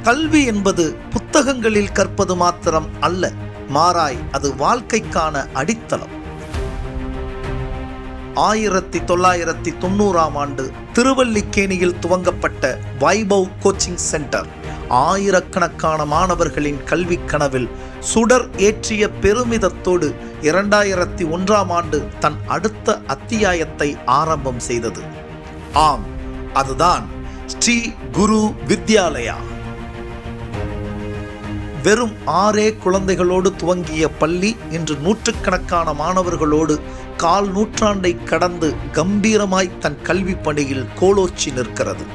கல்வி என்பது புத்தகங்களில் கற்பது மாத்திரம் அல்ல, மாறாய் அது வாழ்க்கைக்கான அடித்தளம். 1990ஆம் ஆண்டு திருவல்லிக்கேணியில் துவங்கப்பட்ட வைபவ் கோச்சிங் சென்டர் ஆயிரக்கணக்கான மாணவர்களின் கல்வி கனவில் சுடர் ஏற்றிய பெருமிதத்தோடு 2001ஆம் ஆண்டு தன் அடுத்த அத்தியாயத்தை ஆரம்பம் செய்தது. ஆம், அதுதான் ஸ்ரீ குரு வித்யாலயா. வெறும் 6 குழந்தைகளோடு துவங்கிய பள்ளி இன்று நூற்றுக்கணக்கான மாணவர்களோடு கால் நூற்றாண்டை கடந்து கம்பீரமாய் தன் கல்வி பணியில் கோலோச்சி நிற்கிறது.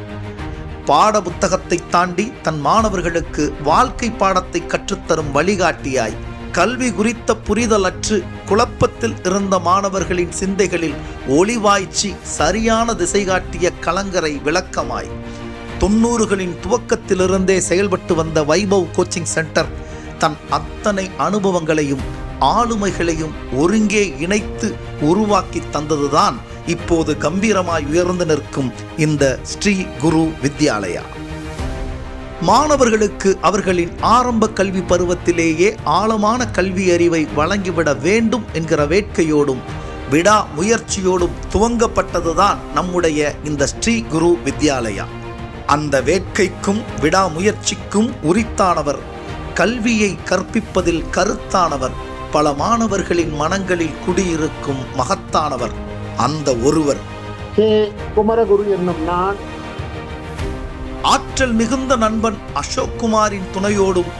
பாட புத்தகத்தை தாண்டி தன் மாணவர்களுக்கு வாழ்க்கை பாடத்தை கற்றுத்தரும் வழிகாட்டியாய், கல்வி குறித்த புரிதலற்று குழப்பத்தில் இருந்த மாணவர்களின் சிந்தைகளில் ஒளிவாய்ச்சி சரியான திசை காட்டிய கலங்கரை விளக்கமாய் 90களின் துவக்கத்திலிருந்தே செயல்பட்டு வந்த வைபவ் கோச்சிங் சென்டர் தன் அத்தனை அனுபவங்களையும் ஆளுமைகளையும் ஒருங்கே இணைத்து உருவாக்கி தந்ததுதான் இப்போது கம்பீரமாய் உயர்ந்து நிற்கும் இந்த ஸ்ரீ குரு வித்யாலயா. மாணவர்களுக்கு அவர்களின் ஆரம்ப கல்வி பருவத்திலேயே ஆழமான கல்வி அறிவை வழங்கிவிட வேண்டும் என்கிற வேட்கையோடும் விடா முயற்சியோடும் துவங்கப்பட்டதுதான் நம்முடைய இந்த ஸ்ரீ குரு வித்யாலயா. அந்த வேட்கைக்கும் விடாமுயற்சிக்கும் உரித்தானவர், கல்வியை கற்பிப்பதில் கருத்தானவர், பல மாணவர்களின் மனங்களில் குடியிருக்கும் மகத்தானவர், அந்த ஒருவர் கே. குமரகுரு என்னும் நான். ஆற்றல் மிகுந்த நண்பன் அசோக் குமாரின் துணையோடும்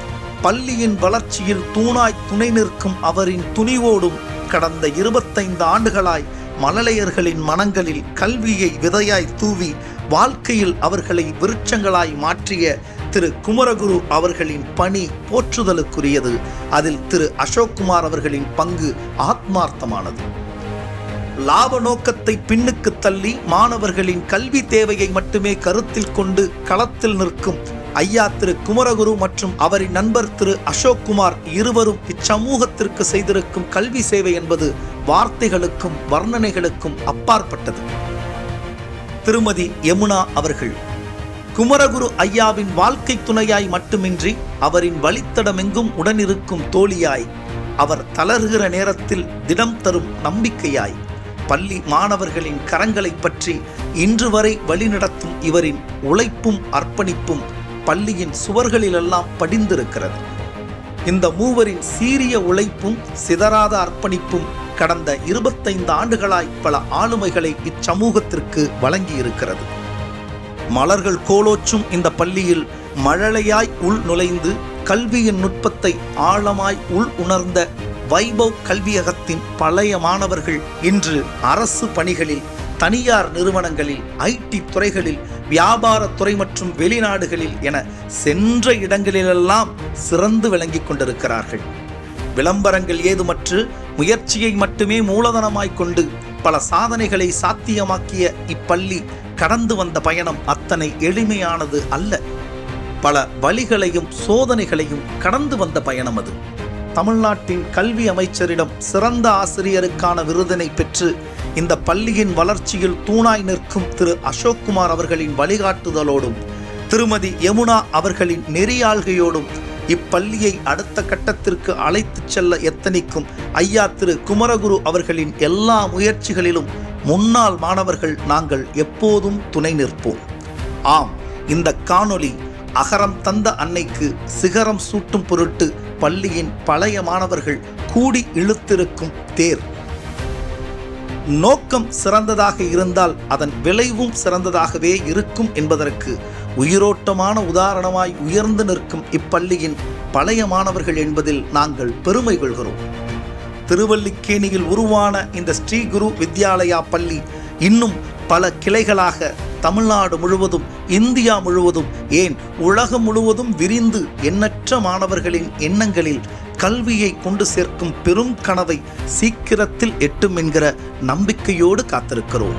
பள்ளியின் வளர்ச்சியில் தூணாய் துணை நிற்கும் அவரின் துணிவோடும் கடந்த 25 ஆண்டுகளாய் மழலையர்களின் மனங்களில் கல்வியை விதையாய் தூவி வாழ்க்கையில் அவர்களை விருட்சங்களாய் மாற்றிய திரு குமரகுரு அவர்களின் பணி போற்றுதலுக்குரியது. அதில் திரு அசோக் குமார் அவர்களின் பங்கு ஆத்மார்த்தமானது. லாப நோக்கத்தை பின்னுக்கு தள்ளி மாணவர்களின் கல்வி தேவையை மட்டுமே கருத்தில் கொண்டு களத்தில் நிற்கும் ஐயா திரு குமரகுரு மற்றும் அவரின் நண்பர் திரு அசோக் குமார் இருவரும் இச்சமூகத்திற்கு செய்திருக்கும் கல்வி சேவை என்பது வார்த்தைகளுக்கும் வர்ணனைகளுக்கும் அப்பாற்பட்டது. திருமதி யமுனா அவர்கள் குமரகுரு ஐயாவின் வாழ்க்கை துணையாய் மட்டுமின்றி அவரின் வழித்தடமெங்கும் உடனிருக்கும் தோழியாய், அவர் தளர்கிற நேரத்தில் திடம் தரும் நம்பிக்கையாய், பள்ளி மாணவர்களின் கரங்களை பற்றி இன்று வரை வழிநடத்தும் இவரின் உழைப்பும் அர்ப்பணிப்பும் பள்ளியின் சுவர்களிலெல்லாம் படிந்திருக்கிறது. இந்த மூவரின் சீரிய உழைப்பும் சிதறாத அர்ப்பணிப்பும் கடந்த 25 ஆண்டுகளாய் பல ஆளுமைகளை இச்சமூகத்திற்கு வழங்கியிருக்கிறது. மலர்கள் கோலோச்சும் இந்த பள்ளியில் மழலையாய் உள் நுழைந்து கல்வியின் நுட்பத்தை ஆழமாய் உள் உணர்ந்த வைபவ் கல்வியகத்தின் பழைய மாணவர்கள் இன்று அரசு பணிகளில், தனியார் நிறுவனங்களில், ஐடி துறைகளில், வியாபாரத்துறை மற்றும் வெளிநாடுகளில் என சென்ற இடங்களிலெல்லாம் சிறந்து விளங்கிக் கொண்டிருக்கிறார்கள். விளம்பரங்கள் ஏதுமற்று முயற்சியை மட்டுமே மூலதனமாய் கொண்டு பல சாதனைகளை சாத்தியமாக்கிய இப்பள்ளி கடந்து வந்த பயணம் அத்தனை எளிமையானது அல்ல. பல வழிகளையும் சோதனைகளையும் கடந்து வந்த பயணம் அது. தமிழ்நாட்டின் கல்வி அமைச்சரிடம் சிறந்த ஆசிரியருக்கான விருதினை பெற்று இந்த பள்ளியின் வளர்ச்சியில் தூணாய் நிற்கும் திரு அசோக் குமார் அவர்களின் வழிகாட்டுதலோடும் திருமதி யமுனா அவர்களின் நெறியாள்கையோடும் இப்பள்ளியை அடுத்த கட்டத்திற்கு அழைத்துச் செல்ல எத்தனிக்கும் ஐயா திரு குமரகுரு அவர்களின் எல்லா முயற்சிகளிலும் முன்னாள் மாணவர்கள் நாங்கள் எப்போதும் துணை நிற்போம். ஆம், இந்த காணொளி அகரம் தந்த அன்னைக்கு சிகரம் சூட்டும் பொருட்டு பள்ளியின் பழைய மாணவர்கள் கூடி இழுத்திருக்கும் தேர். நோக்கம் சிறந்ததாக இருந்தால் அதன் விளைவும் சிறந்ததாகவே இருக்கும் என்பதற்கு உயிரோட்டமான உதாரணமாய் உயர்ந்து நிற்கும் இப்பள்ளியின் பழைய மாணவர்கள் என்பதில் நாங்கள் பெருமை கொள்கிறோம். திருவல்லிக்கேணியில் உருவான இந்த ஸ்ரீ குரு வித்யாலயா பள்ளி இன்னும் பல கிளைகளாக தமிழ்நாடு முழுவதும், இந்தியா முழுவதும், ஏன் உலகம் முழுவதும் விரிந்து எண்ணற்ற மாணவர்களின் எண்ணங்களில் கல்வியை கொண்டு சேர்க்கும் பெரும் கனவை சீக்கிரத்தில் எட்டும் என்கிற நம்பிக்கையோடு காத்திருக்கிறோம்.